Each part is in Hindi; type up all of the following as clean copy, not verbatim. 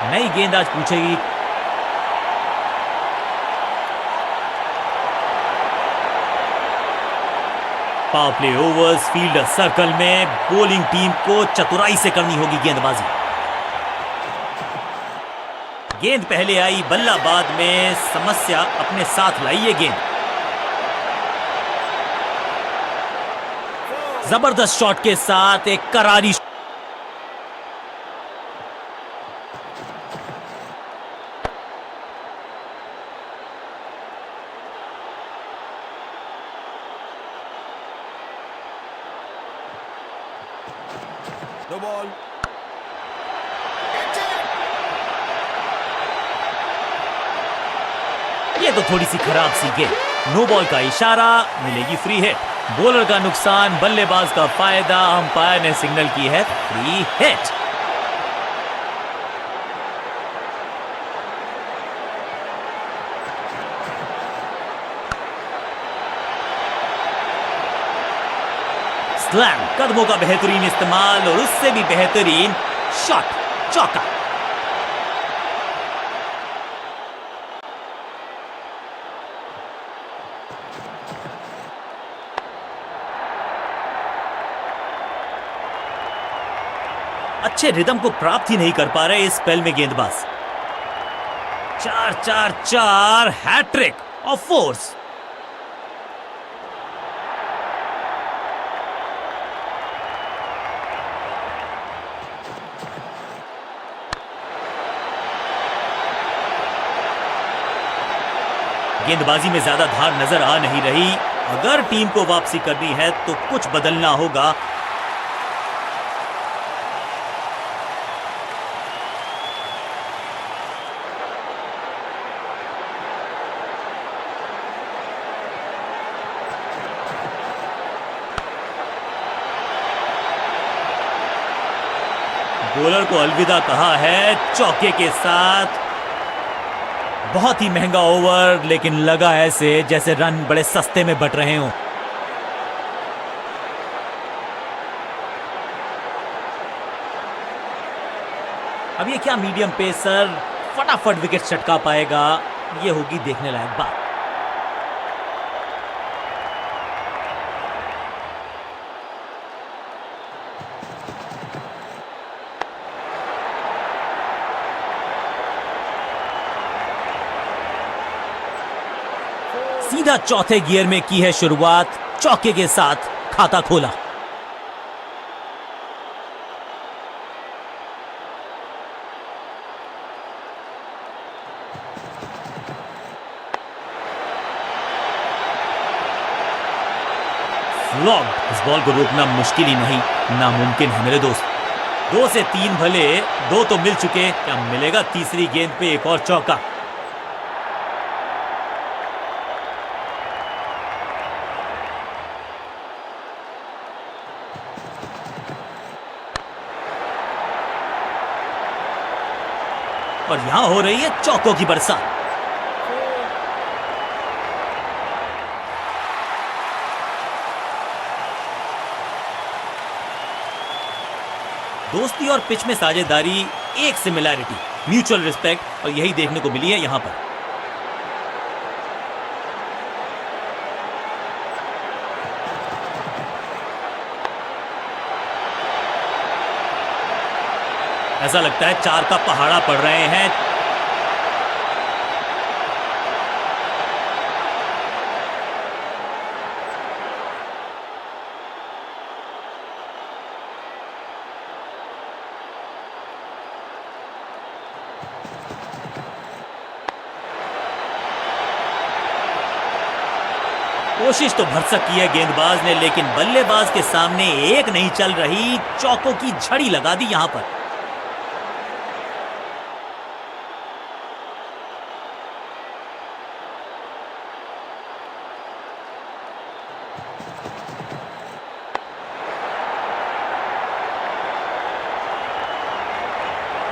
नई गेंद आज पूछेगी। Power play overs, fielder circle में, बॉलिंग टीम को चतुराई से करनी होगी गेंदबाजी। गेंद पहले आई, बल्ला बाद में, समस्या अपने साथ लाई ये गेंद। जबरदस्त शॉट के साथ एक करारी। No ball. ये तो थोड़ी सी खराब सी गेंद। नो बॉल का इशारा, मिलेगी फ्री हिट। बॉलर का नुकसान, बल्लेबाज का फायदा। अंपायर ने सिग्नल की है फ्री हिट। स्लैम, कदमों का बेहतरीन इस्तेमाल और उससे भी बेहतरीन शॉट, चौका। अच्छे रिदम को प्राप्त ही नहीं कर पा रहे इस स्पेल में गेंदबाज। 4-4-4 हैट्रिक ऑफ फोर्स। गेंदबाजी में ज्यादा धार नजर आ नहीं रही। अगर टीम को वापसी करनी है तो कुछ बदलना होगा। बॉलर को अलविदा कहा है चौके के साथ। बहुत ही महंगा ओवर, लेकिन लगा ऐसे जैसे रन बड़े सस्ते में बट रहे हों। अब ये क्या मीडियम पेसर फटाफट विकेट चटका पाएगा, ये होगी देखने लायक बात। सीधा चौथे गियर में की है शुरुआत, चौके के साथ खाता खोला। फ्लॉग, इस बॉल को रोकना मुश्किल ही नहीं, नामुमकिन है मेरे दोस्त। 2 से 3 भले, 2 तो मिल चुके, क्या मिलेगा तीसरी गेंद पे एक और चौका। और यहां हो रही है चौकों की बरसात। दोस्ती और पिच में साझेदारी, एक सिमिलैरिटी, म्यूचुअल रिस्पेक्ट, और यही देखने को मिली है यहां पर। ऐसा लगता है 4 का पहाड़ा पड़ रहे हैं। कोशिश तो भरसक की है गेंदबाज ने, लेकिन बल्लेबाज के सामने एक नहीं चल रही। चौकों की झड़ी लगा दी यहां पर।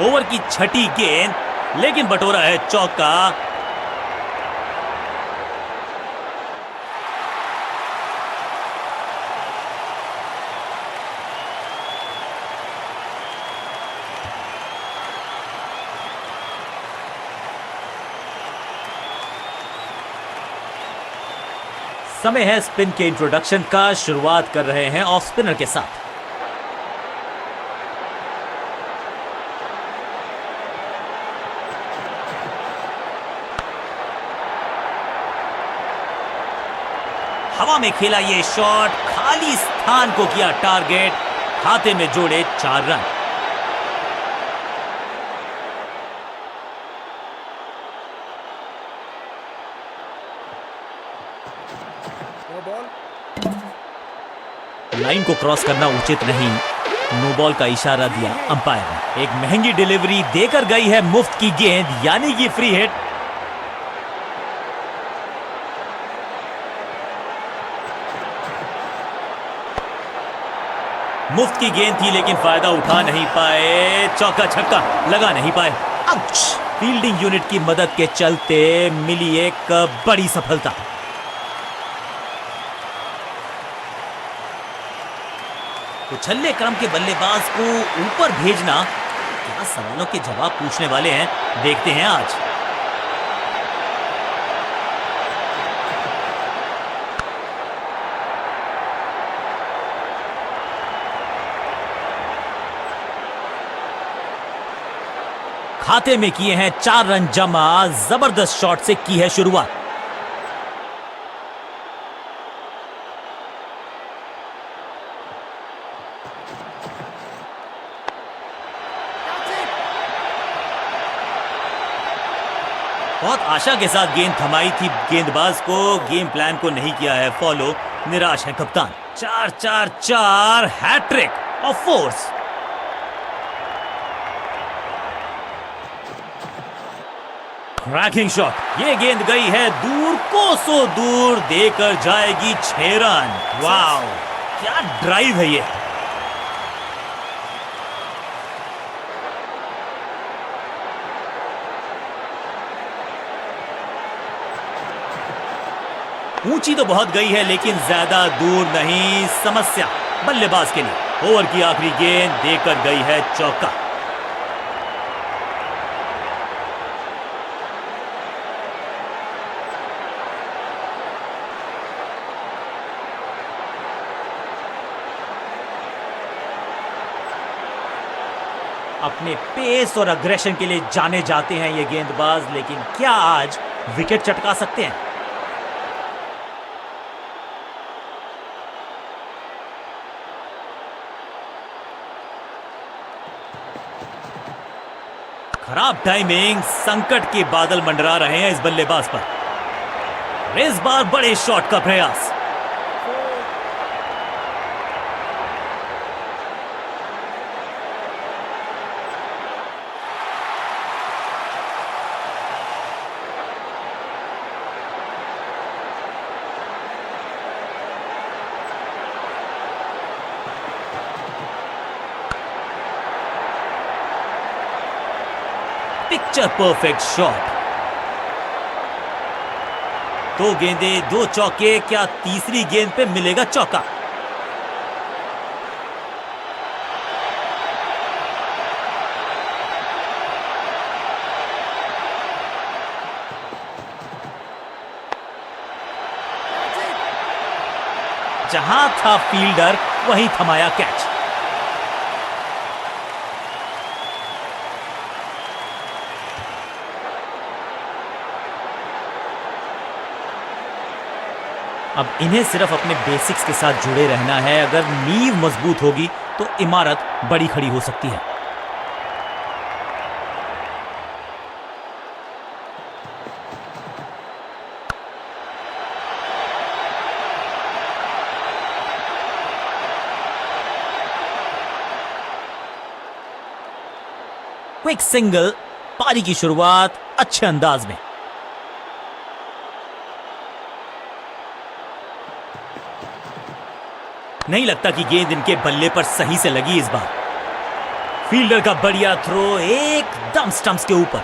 ओवर की छठी गेंद, लेकिन बटोरा है चौका। समय है स्पिन के इंट्रोडक्शन का। शुरुआत कर रहे हैं ऑफ स्पिनर के साथ। हवा में खेला ये शॉट, खाली स्थान को किया टारगेट, खाते में जोड़े 4 रन। No ball. लाइन को क्रॉस करना उचित नहीं, नो बॉल का इशारा दिया अंपायर ने। एक महंगी डिलीवरी देकर गई है मुफ्त की गेंद, यानी कि फ्री हिट। मुफ्त की गेंद थी लेकिन फायदा उठा नहीं पाए, चौका छक्का लगा नहीं पाए। आउच! फील्डिंग यूनिट की मदद के चलते मिली एक बड़ी सफलता। उछल्ले क्रम के बल्लेबाज को ऊपर भेजना, क्या सवालों के जवाब पूछने वाले हैं, देखते हैं आज। खाते में किए हैं 4 रन जमा, जबरदस्त शॉट से की है शुरुआत। बहुत आशा के साथ गेंद थमाई थी गेंदबाज को, गेम प्लान को नहीं किया है फॉलो, निराश है कप्तान। 4-4-4 hat trick of fours. Cracking shot, ये गेंद गई है दूर, कोसों दूर, देकर जाएगी 6 रन। वाव, क्या ड्राइव है ये। ऊंची तो बहुत गई है लेकिन ज्यादा दूर नहीं, समस्या बल्लेबाज के लिए। ओवर की आखिरी गेंद देकर गई है चौका। अपने पेस और अग्रेशन के लिए जाने जाते हैं ये गेंदबाज, लेकिन क्या आज विकेट चटका सकते हैं? खराब टाइमिंग, संकट के बादल मंडरा रहे हैं इस बल्लेबाज पर। इस बार बड़े शॉट का प्रयास। Picture perfect shot. 2 गेंदें 2 चौके, क्या तीसरी गेंद पे मिलेगा चौका? जहां था फील्डर वहीं थमाया कैच। अब इन्हें सिर्फ अपने बेसिक्स के साथ जुड़े रहना है। अगर नींव मजबूत होगी तो इमारत बड़ी खड़ी हो सकती है। क्विक सिंगल, पारी की शुरुआत अच्छे अंदाज में। नहीं लगता कि गेंद इनके बल्ले पर सही से लगी इस बार। फील्डर का बढ़िया थ्रो एकदम स्टंप्स के ऊपर।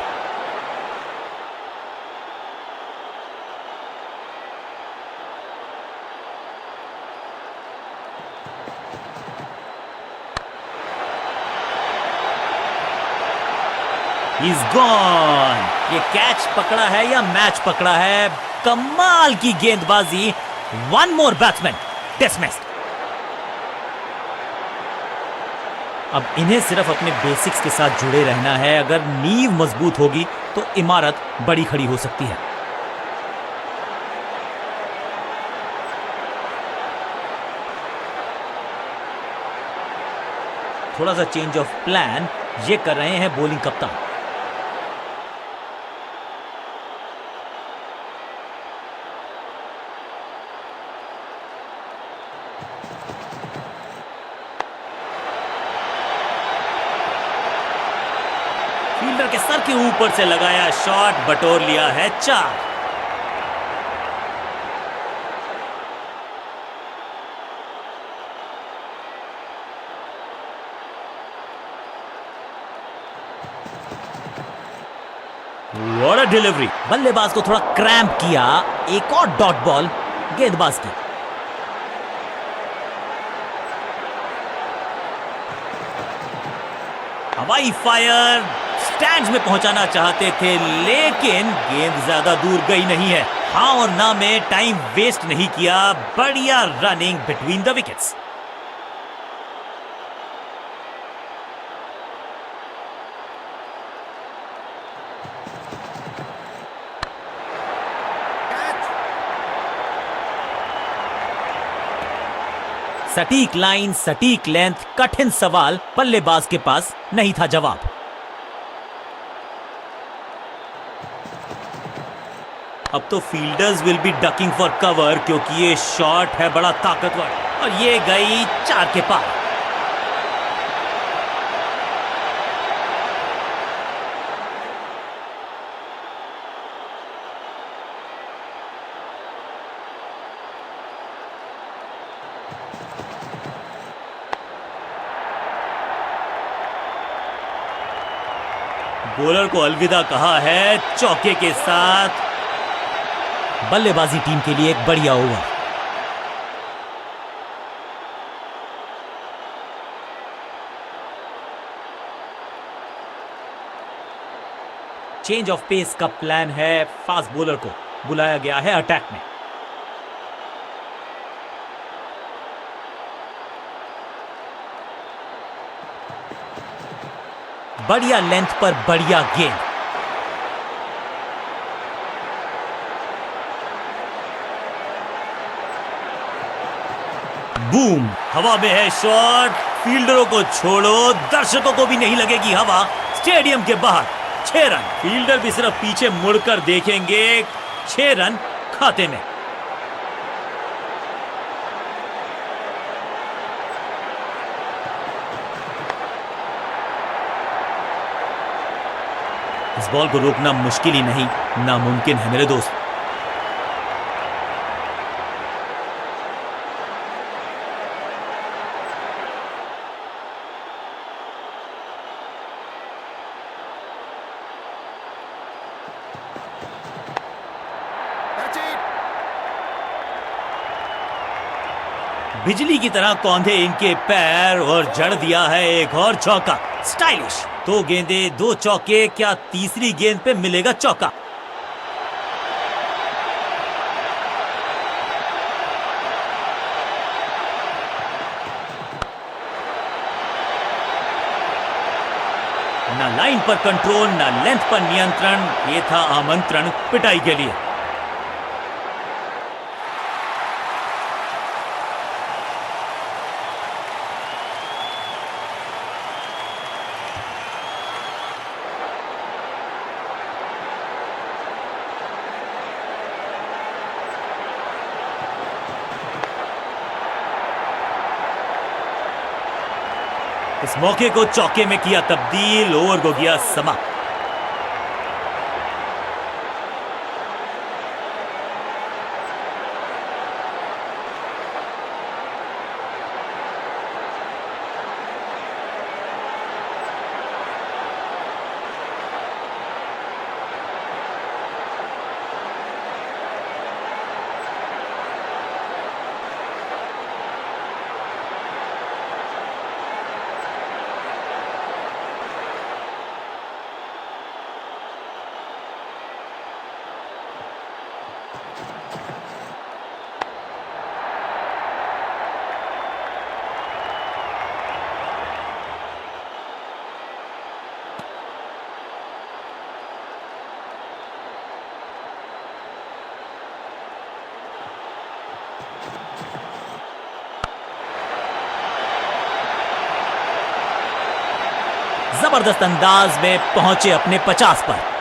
He's gone। ये कैच पकड़ा है या मैच पकड़ा है? कमाल की गेंदबाजी, वन मोर बैट्समैन डिसमिस्ड। अब इन्हें सिर्फ अपने बेसिक्स के साथ जुड़े रहना है। अगर नींव मजबूत होगी तो इमारत बड़ी खड़ी हो सकती है। थोड़ा सा चेंज ऑफ प्लान ये कर रहे हैं बॉलिंग कप्तान। फील्डर के सर के ऊपर से लगाया शॉट, बटोर लिया है 4। What a delivery. बल्लेबाज को थोड़ा क्रैम्प किया। एक और डॉट बॉल गेंदबाज की। हवाई फायर स्टैंड्स में पहुंचाना चाहते थे, लेकिन गेंद ज्यादा दूर गई नहीं है। हाँ और ना में टाइम वेस्ट नहीं किया। बढ़िया रनिंग बिटवीन द विकेट्स। सटीक लाइन, सटीक लेंथ, कठिन सवाल, बल्लेबाज के पास नहीं था जवाब। अब तो fielders will be ducking for cover, क्योंकि ये शॉट है बड़ा ताकतवर और ये गई 4 के पार। बॉलर को अलविदा कहा है चौके के साथ। बल्लेबाजी टीम के लिए एक बढ़िया ओवर। चेंज ऑफ पेस का प्लान है। फास्ट बॉलर को बुलाया गया है अटैक में। बढ़िया लेंथ पर बढ़िया गेंद। बूम, हवा में है शॉट। फील्डरों को छोड़ो, दर्शकों को भी नहीं लगेगी हवा। स्टेडियम के बाहर 6 रन। फील्डर भी सिर्फ पीछे मुड़कर देखेंगे। 6 रन खाते में। इस बॉल को रोकना मुश्किल ही नहीं, नामुमकिन है मेरे दोस्त। बिजली की तरह कौंधे इनके पैर और जड़ दिया है एक और चौका। स्टाइलिश। 2 गेंदे 2 चौके, क्या तीसरी गेंद पे मिलेगा चौका? ना लाइन पर कंट्रोल, ना लेंथ पर नियंत्रण। ये था आमंत्रण पिटाई के लिए। इस मौके को चौके में किया तब्दील। ओवर को किया समाप्त। जबरदस्त अंदाज में पहुंचे अपने 50 पर।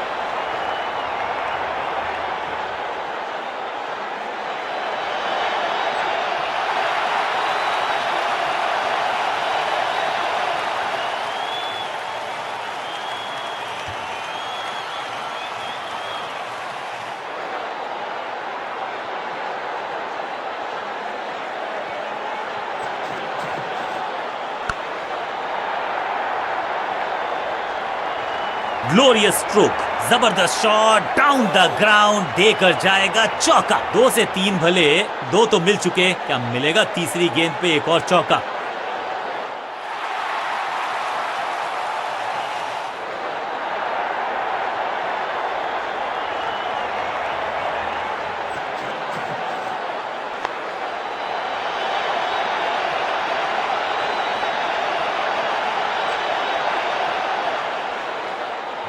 ग्लोरियस स्ट्रोक, जबरदस्त शॉट डाउन द ग्राउंड, देकर जाएगा चौका। 2 से 3 भले, 2 तो मिल चुके, क्या मिलेगा तीसरी गेंद पे एक और चौका?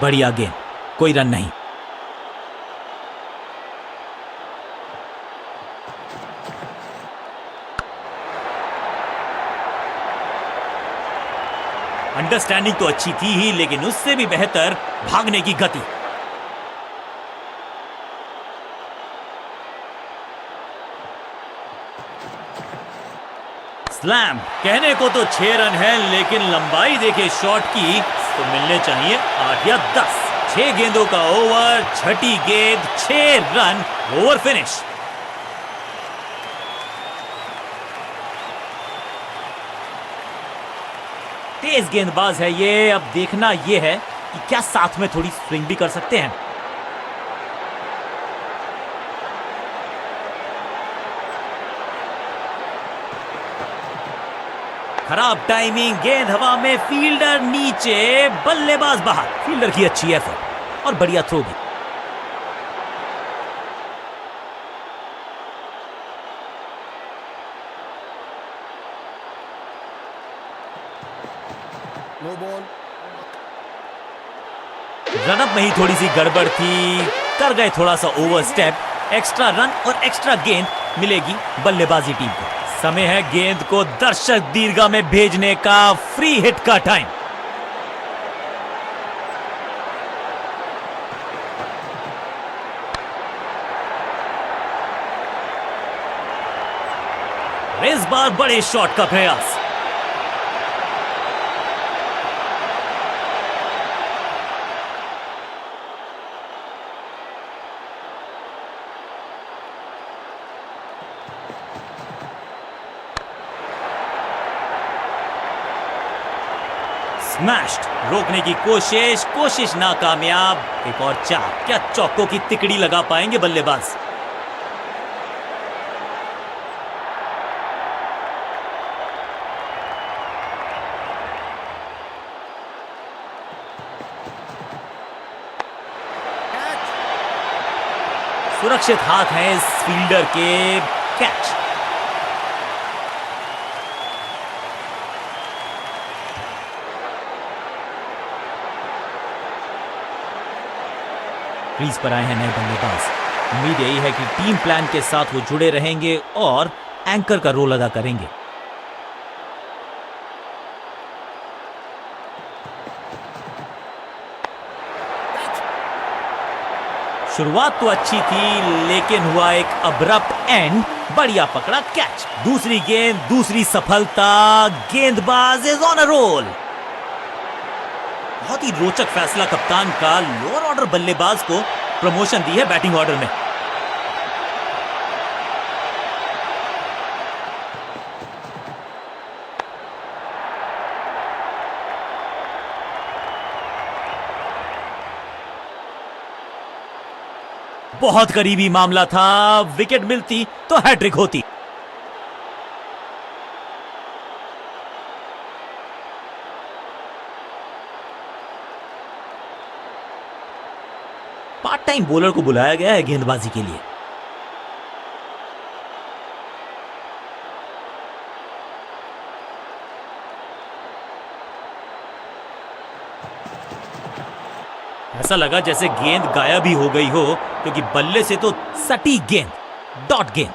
बढ़िया गेंद, कोई रन नहीं। अंडरस्टैंडिंग तो अच्छी थी ही, लेकिन उससे भी बेहतर भागने की गति। स्लैम, कहने को तो 6 रन है, लेकिन लंबाई देखे शॉट की तो मिलने चाहिए 8 या 10। 6 गेंदों का ओवर, छठी गेंद 6 रन, ओवर फिनिश। तेज गेंदबाज है ये, अब देखना ये है कि क्या साथ में थोड़ी स्विंग भी कर सकते हैं। खराब टाइमिंग, गेंद हवा में, फील्डर नीचे, बल्लेबाज बाहर। फील्डर की अच्छी एफर्ट और बढ़िया थ्रो भी। No ball. रनअप में ही थोड़ी सी गड़बड़ थी, कर गए थोड़ा सा ओवर स्टेप। एक्स्ट्रा रन और एक्स्ट्रा गेंद मिलेगी बल्लेबाजी टीम को। समय है गेंद को दर्शक दीर्घा में भेजने का, फ्री हिट का टाइम। इस बार बड़े शॉट का प्रयास। स्मैश्ड, रोकने की कोशिश नाकामयाब। एक और 4, क्या चौकों की तिकड़ी लगा पाएंगे बल्लेबाज? सुरक्षित हाथ हैं इस फील्डर के, कैच। क्रीज पर आए हैं नए बल्लेबाज। उम्मीद यही है कि टीम प्लान के साथ वो जुड़े रहेंगे और एंकर का रोल अदा करेंगे। शुरुआत तो अच्छी थी, लेकिन हुआ एक अब्रप्ट एंड। बढ़िया पकड़ा कैच। दूसरी गेंद, दूसरी सफलता, गेंदबाज इज ऑन अ रोल। बहुत ही रोचक फैसला कप्तान का, लोअर ऑर्डर बल्लेबाज को प्रमोशन दी है बैटिंग ऑर्डर में। बहुत करीबी मामला था, विकेट मिलती तो हैट्रिक होती। पार्ट टाइम बॉलर को बुलाया गया है गेंदबाजी के लिए। ऐसा लगा जैसे गेंद गायब ही हो गई हो, क्योंकि बल्ले से तो सटीक गेंद, डॉट गेंद।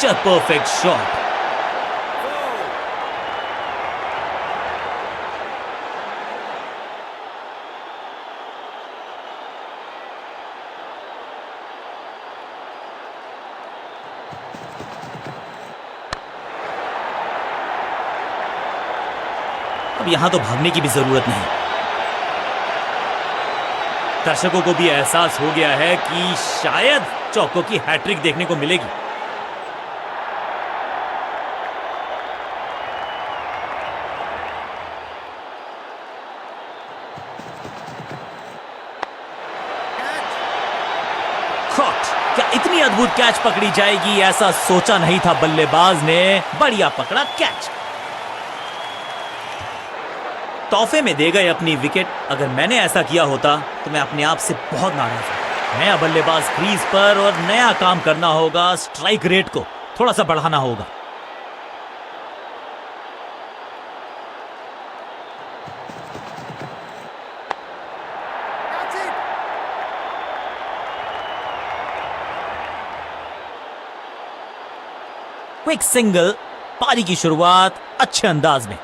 Picture perfect shot. अब यहां तो भागने की भी जरूरत नहीं। दर्शकों को भी एहसास हो गया है कि शायद चौको की हैट्रिक देखने को मिलेगी। कॉट। क्या इतनी अद्भुत कैच पकड़ी जाएगी, ऐसा सोचा नहीं था बल्लेबाज ने। बढ़िया पकड़ा कैच। तोहफे में दे गए अपनी विकेट। अगर मैंने ऐसा किया होता तो मैं अपने आप से बहुत नाराज हूं। नया बल्लेबाज क्रीज पर और नया काम करना होगा। स्ट्राइक रेट को थोड़ा सा बढ़ाना होगा। That's it. Quick single. पारी की शुरुआत अच्छे अंदाज में।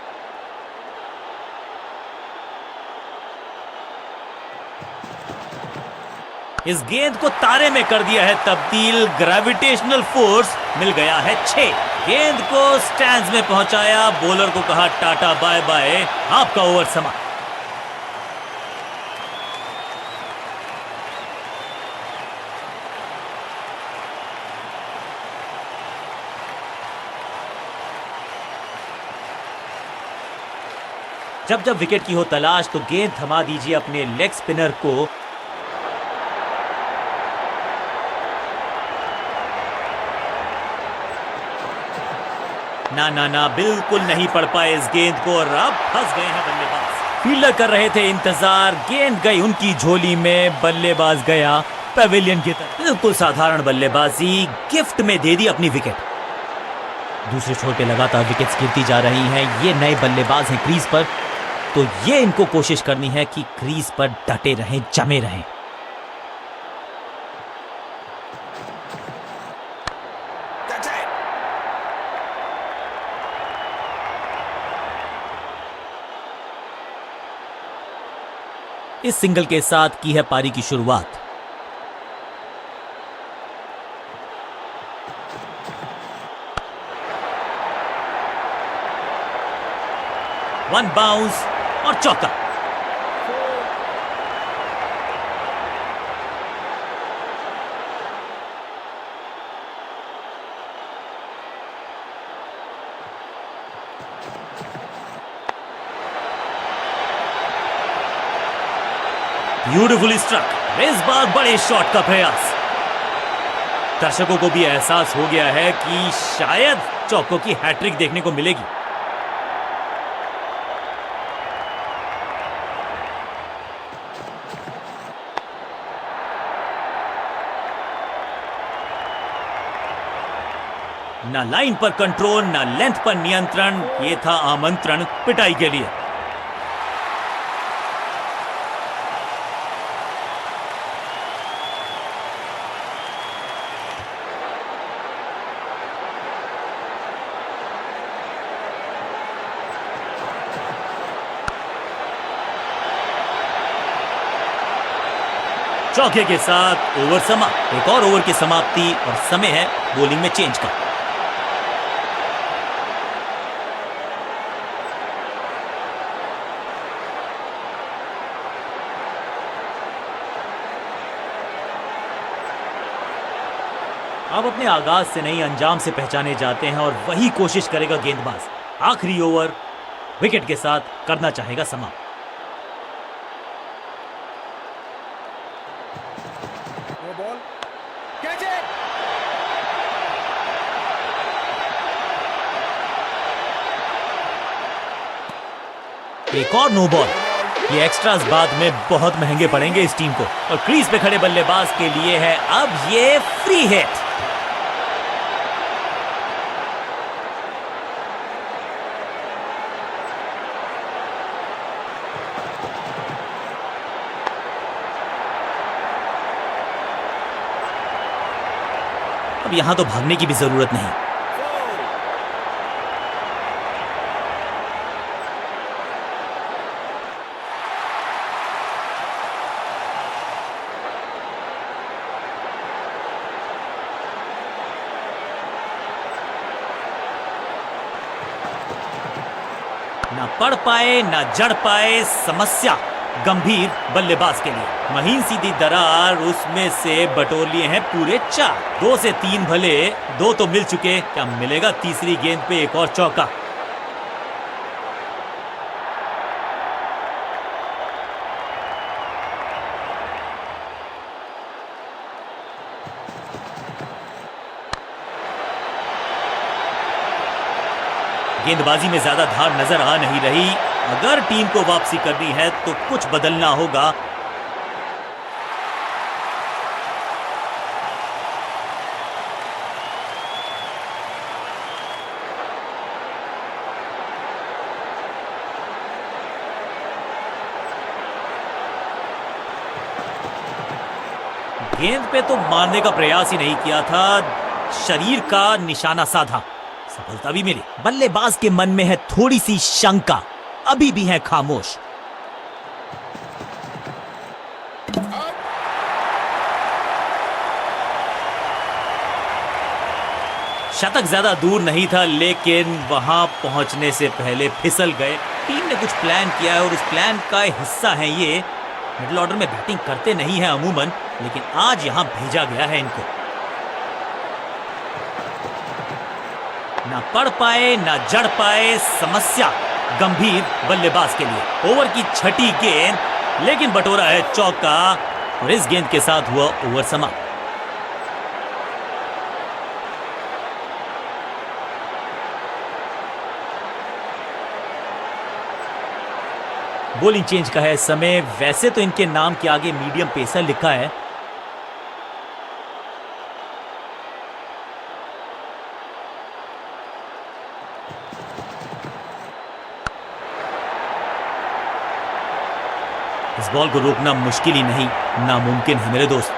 इस गेंद को तारे में कर दिया है तब्दील। ग्रेविटेशनल फोर्स मिल गया है 6। गेंद को स्टैंड्स में पहुंचाया। बॉलर को कहा टाटा बाय बाय, आपका ओवर समाप्त। जब जब विकेट की हो तलाश तो गेंद थमा दीजिए अपने लेग स्पिनर को। ना ना ना, बिल्कुल नहीं पड़ पाए इस गेंद को और अब फंस गए हैं बल्लेबाज। फील्डर कर रहे थे इंतजार। गेंद गई उनकी झोली में। बल्लेबाज गया पेविलियन की तरफ। बिल्कुल साधारण बल्लेबाजी, गिफ्ट में दे दी अपनी विकेट। दूसरे छोर पे लगातार विकेट्स गिरती जा रही हैं। ये नए बल्लेबाज हैं क्रीज पर, तो ये इनको कोशिश करनी है कि क्रीज पर डटे रहें, जमे रहें। That's it. इस सिंगल के साथ की है पारी की शुरुआत। वन बाउंस और चौका। Beautifully struck. इस बार बड़े शॉट का प्रयास। दर्शकों को भी एहसास हो गया है कि शायद चौको की हैट्रिक देखने को मिलेगी। ना लाइन पर कंट्रोल, ना लेंथ पर नियंत्रण। यह था आमंत्रण पिटाई के लिए। चौके के साथ ओवर समाप्त। एक और ओवर की समाप्ति और समय है बॉलिंग में चेंज का। अब अपने आगाज से नहीं अंजाम से पहचाने जाते हैं और वही कोशिश करेगा गेंदबाज। आखिरी ओवर विकेट के साथ करना चाहेगा समाप्त। No ball. Catch it. एक और नो बॉल। ये एक्स्ट्रास बाद में बहुत महंगे पड़ेंगे इस टीम को। और क्रीज पे खड़े बल्लेबाज के लिए है अब ये फ्री हिट। अब यहां तो भागने की भी जरूरत नहीं। ना पढ़ पाए ना जड़ पाए, समस्या गंभीर बल्लेबाज के लिए। महीन सीधी दरार, उसमें से बटोर लिए हैं पूरे 4। 2 से 3 भले, 2 तो मिल चुके, क्या मिलेगा तीसरी गेंद पे एक और चौका? गेंदबाजी में ज्यादा धार नजर आ नहीं रही। अगर टीम को वापसी करनी है तो कुछ बदलना होगा। गेंद पे तो मारने का प्रयास ही नहीं किया था, शरीर का निशाना साधा, सफलता भी मिली। बल्लेबाज के मन में है थोड़ी सी शंका, अभी भी है खामोश। शतक ज्यादा दूर नहीं था, लेकिन वहां पहुंचने से पहले फिसल गए। टीम ने कुछ प्लान किया है और उस प्लान का हिस्सा है ये। मिडिल ऑर्डर में बैटिंग करते नहीं है अमूमन, लेकिन आज यहां भेजा गया है इनको। ना पढ़ पाए ना जड़ पाए, समस्या गंभीर बल्लेबाज के लिए। ओवर की छठी गेंद, लेकिन बटोरा है चौका और इस गेंद के साथ हुआ ओवर समाप्त। बॉलिंग चेंज का है समय। वैसे तो इनके नाम के आगे मीडियम पेसर लिखा है। इस बॉल को रोकना मुश्किल ही नहीं, नामुमकिन है मेरे दोस्त।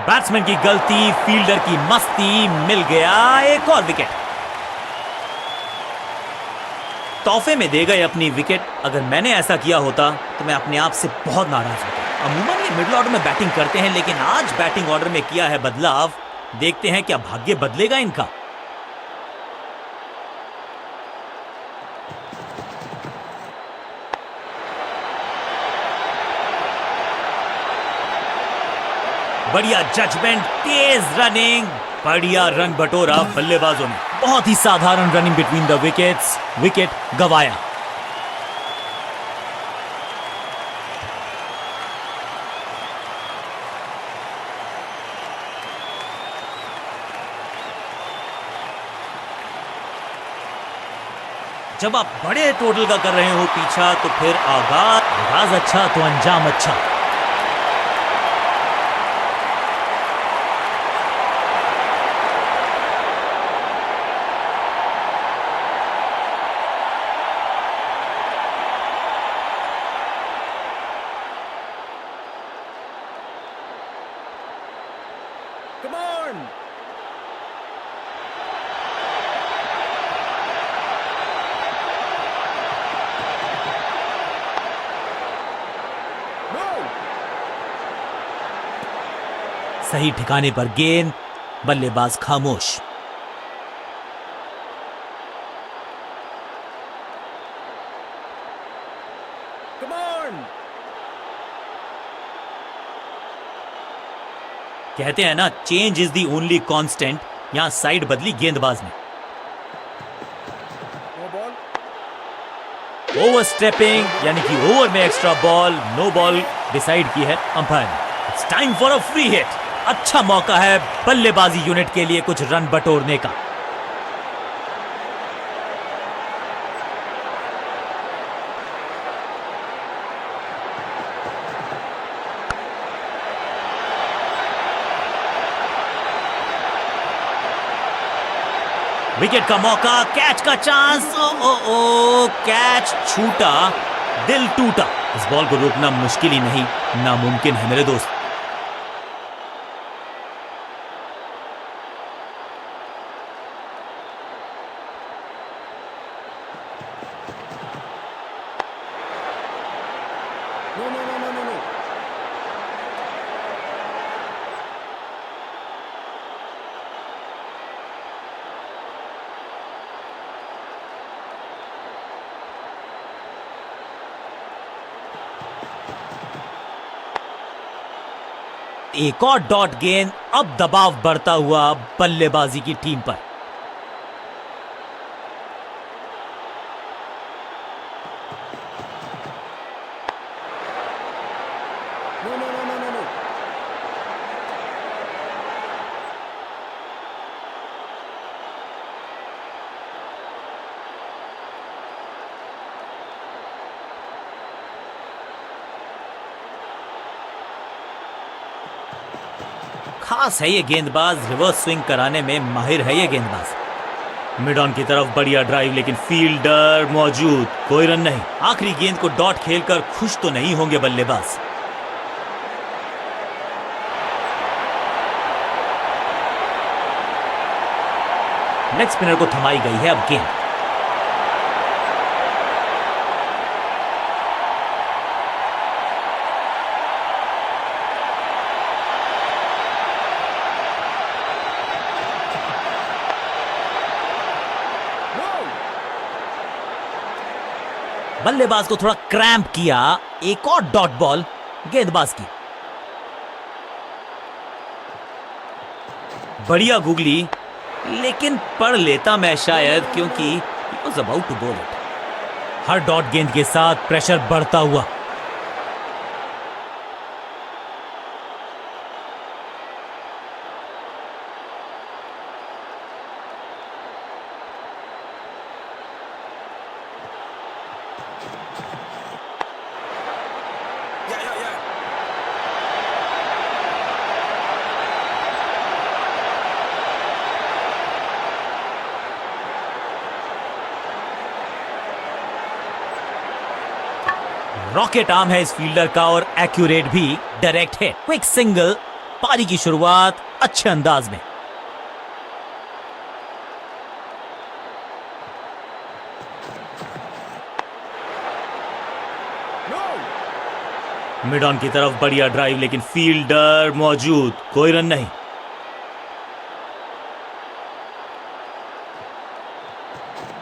बैट्समैन की गलती, फील्डर की मस्ती, मिल गया एक और विकेट। तोहफे में दे गए अपनी विकेट। अगर मैंने ऐसा किया होता तो मैं अपने आप से बहुत नाराज होता। अमूमन ये मिडिल ऑर्डर में बैटिंग करते हैं, लेकिन आज बैटिंग ऑर्डर में किया है बदलाव। देखते हैं क्या भाग्य बदलेगा इनका। बढ़िया जजमेंट, तेज रनिंग, बढ़िया रन बटोरा बल्लेबाजों ने। बहुत ही साधारण running between the wickets, wicket गवाया। जब आप बड़े टोटल का कर रहे हो पीछा, तो फिर आगाज अच्छा तो अंजाम अच्छा। Come on! No! सही ठिकाने पर गेंद, बल्लेबाज खामोश। Come on! कहते हैं ना, change is the only constant. यहां साइड बदली गेंदबाज ने। No ball. ओवर स्टेपिंग, यानी कि ओवर में extra ball, no ball decide की है अंपायर ने। It's time for a free hit. अच्छा मौका है बल्लेबाजी यूनिट के लिए कुछ रन बटोरने का। विकेट का मौका, कैच का चांस। ओ ओ ओ, कैच छूटा, दिल टूटा। इस बॉल को रोकना मुश्किल ही नहीं, नामुमकिन है मेरे दोस्त। एक और डॉट गेंद, अब दबाव बढ़ता हुआ बल्लेबाजी की टीम पर। No, no, no, no, no, no. खास है ये गेंदबाज, रिवर्स स्विंग कराने में माहिर है ये गेंदबाज। मिड ऑन की तरफ बढ़िया ड्राइव, लेकिन फील्डर मौजूद, कोई रन नहीं। आखिरी गेंद को डॉट खेलकर खुश तो नहीं होंगे बल्लेबाज। लेग स्पिनर को थमाई गई है अब गेंद। No! बल्लेबाज को थोड़ा क्रैम्प किया। एक और डॉट बॉल गेंदबाज की। बढ़िया गुगली, लेकिन पढ़ लेता मैं शायद, क्योंकि he was about to bowl it। Her dot गेंद के साथ प्रेशर बढ़ता हुआ। Yeah, yeah, yeah. Rocket arm है इस फील्डर का और एक्यूरेट भी। Direct hit, quick single. पारी की शुरुआत अच्छे अंदाज में। No! मिड ऑन की तरफ बढ़िया ड्राइव, लेकिन फील्डर मौजूद, कोई रन नहीं।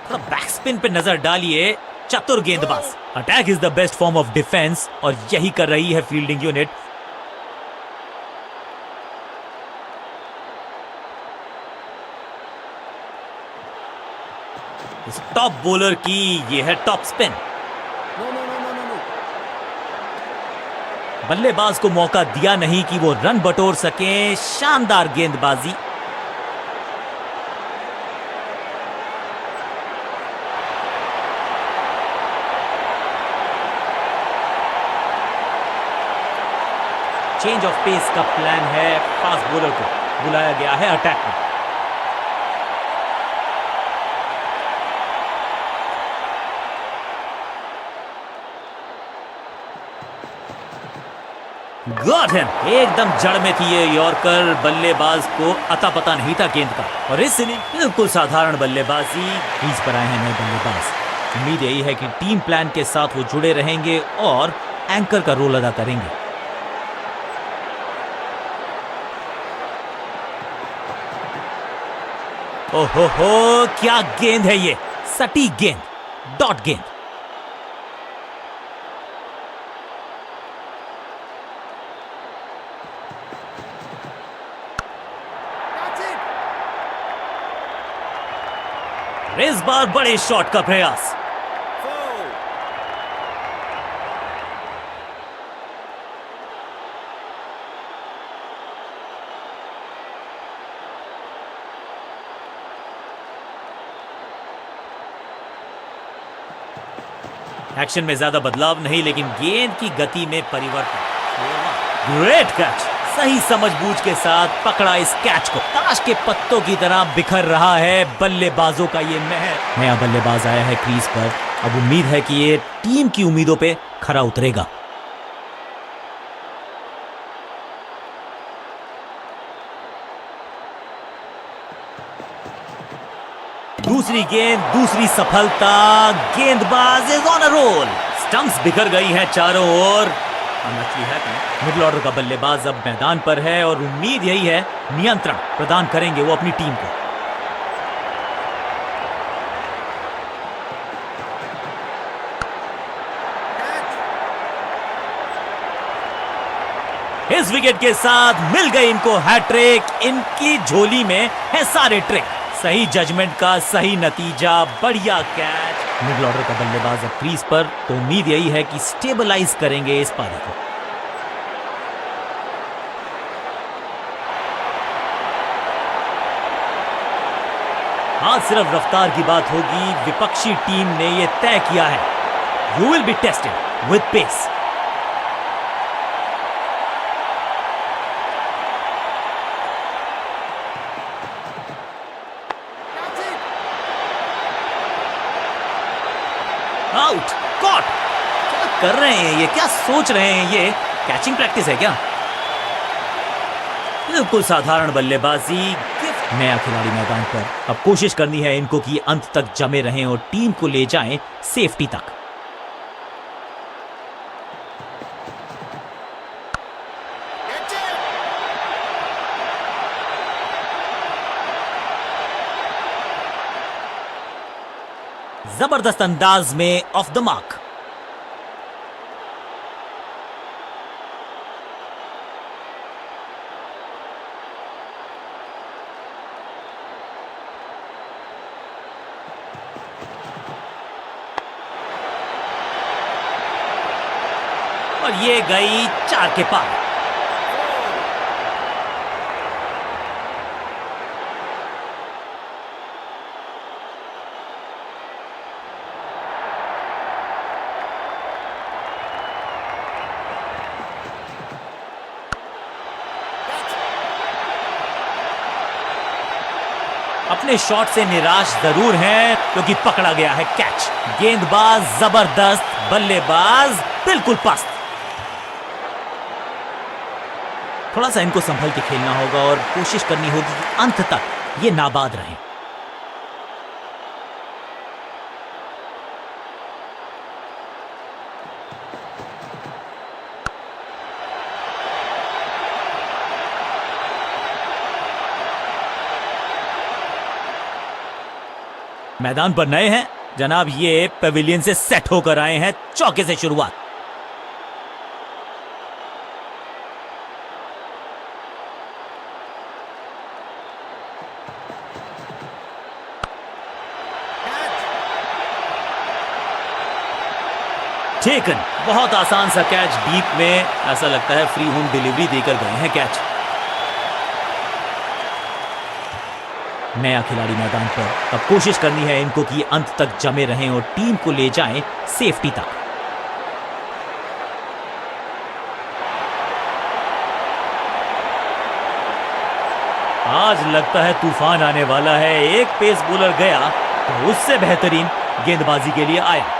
थोड़ा बैक स्पिन पे नजर डालिए। चतुर गेंदबाज। Attack is the best form of defence, और यही कर रही है फील्डिंग यूनिट। इस टॉप बॉलर की ये है top spin. No, no, no, no, no, no. बल्लेबाज को मौका दिया नहीं कि वो रन बटोर सके। शानदार गेंदबाजी। चेंज ऑफ पेस का प्लान है। फास्ट बॉलर को बुलाया गया है अटैक में। Got him. एकदम जड़ में थी ये यॉर्कर। बल्लेबाज को अता पता नहीं था गेंद का, और इस इनिंग बिल्कुल साधारण बल्लेबाजी। क्रीज पर आए हैं नए बल्लेबाज। उम्मीद यही है कि टीम प्लान के साथ वो जुड़े रहेंगे और एंकर का रोल अदा करेंगे। ओहो हो, क्या गेंद है ये। सटीक गेंद, डॉट गेंद। That's it! इस बार बड़े शॉट का प्रयास। Foul! एक्शन में ज्यादा बदलाव नहीं, लेकिन गेंद की गति में परिवर्तन। Great catch. सही समझबूझ के साथ पकड़ा इस कैच को। ताश के पत्तों की तरह बिखर रहा है बल्लेबाजों का ये महल। नया बल्लेबाज आया है क्रीज पर। अब उम्मीद है कि ये टीम की उम्मीदों पे खरा उतरेगा। दूसरी गेंद, दूसरी सफलता। गेंदबाज is on a roll. Stumps बिखर गई हैं चारों ओर। मिडिल ऑर्डर का बल्लेबाज अब मैदान पर है, और उम्मीद यही है नियंत्रण प्रदान करेंगे वो अपनी टीम को। Catch! इस विकेट के साथ मिल गई इनको हैट्रिक। इनकी झोली में है सारे ट्रिक। सही जजमेंट का सही नतीजा, बढ़िया कैच। मिडिल ऑर्डर का बल्लेबाज अब क्रीज पर, तो उम्मीद यही है कि स्टेबलाइज करेंगे इस पारी को। आज सिर्फ रफ्तार की बात होगी। विपक्षी टीम ने यह तय किया है, you will be tested with pace. Out, caught. क्या कर रहे हैं ये, क्या सोच रहे हैं ये? कैचिंग प्रैक्टिस है क्या? बिल्कुल साधारण बल्लेबाजी। नया खिलाड़ी मैदान पर, अब कोशिश करनी है इनको कि अंत तक जमे रहें और टीम को ले जाएं सेफ्टी तक। जबरदस्त अंदाज में ऑफ द मार्क। और ये गई 4 के पार। अपने शॉट से निराश जरूर हैं क्योंकि पकड़ा गया है कैच। गेंदबाज जबरदस्त, बल्लेबाज बिल्कुल पस्त। थोड़ा सा इनको संभल के खेलना होगा और कोशिश करनी होगी कि अंत तक ये नाबाद रहें। मैदान पर नए हैं जनाब, ये पेविलियन से सेट होकर आए हैं। चौके से शुरुआत। टेकन, बहुत आसान सा कैच डीप में। ऐसा लगता है फ्री होम डिलीवरी देकर गए हैं कैच। नया खिलाड़ी मैदान पर, अब कोशिश करनी है इनको कि अंत तक जमे रहें और टीम को ले जाएं सेफ्टी तक। आज लगता है तूफान आने वाला है। एक पेस बॉलर गया तो उससे बेहतरीन गेंदबाजी के लिए आया।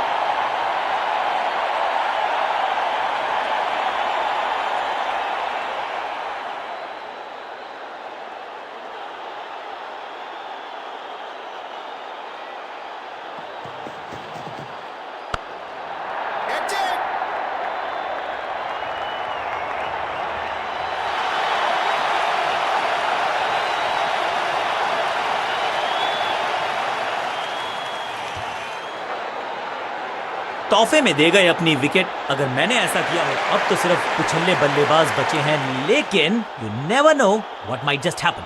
तोहफे में दे गए अपनी विकेट। अगर मैंने ऐसा किया हो, अब तो सिर्फ कुछल्ले बल्लेबाज बचे हैं, लेकिन you never know what might just happen.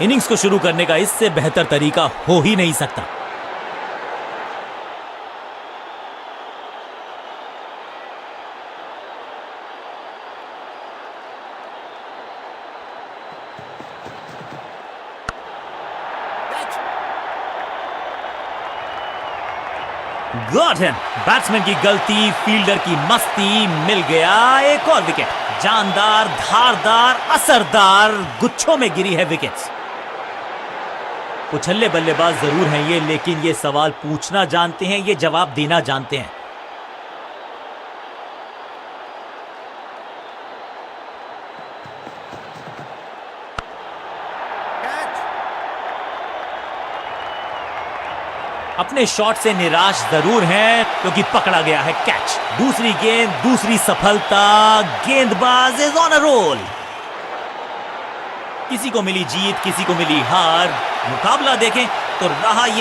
Innings को शुरू करने का इससे बेहतर तरीका हो ही नहीं सकता। Got him. बैट्समैन की गलती, फील्डर की मस्ती, मिल गया एक और विकेट। जानदार, धारदार, असरदार गुच्छों में गिरी है विकेट्स। कुछल्ले बल्लेबाज जरूर हैं ये, लेकिन ये सवाल पूछना जानते हैं, ये जवाब देना जानते हैं। अपने शॉट से निराश जरूर हैं क्योंकि पकड़ा गया है कैच। दूसरी गेंद, दूसरी सफलता। गेंदबाज इज ऑन अ रोल। किसी को मिली जीत, किसी को मिली हार। मुकाबला देखें तो रहा ये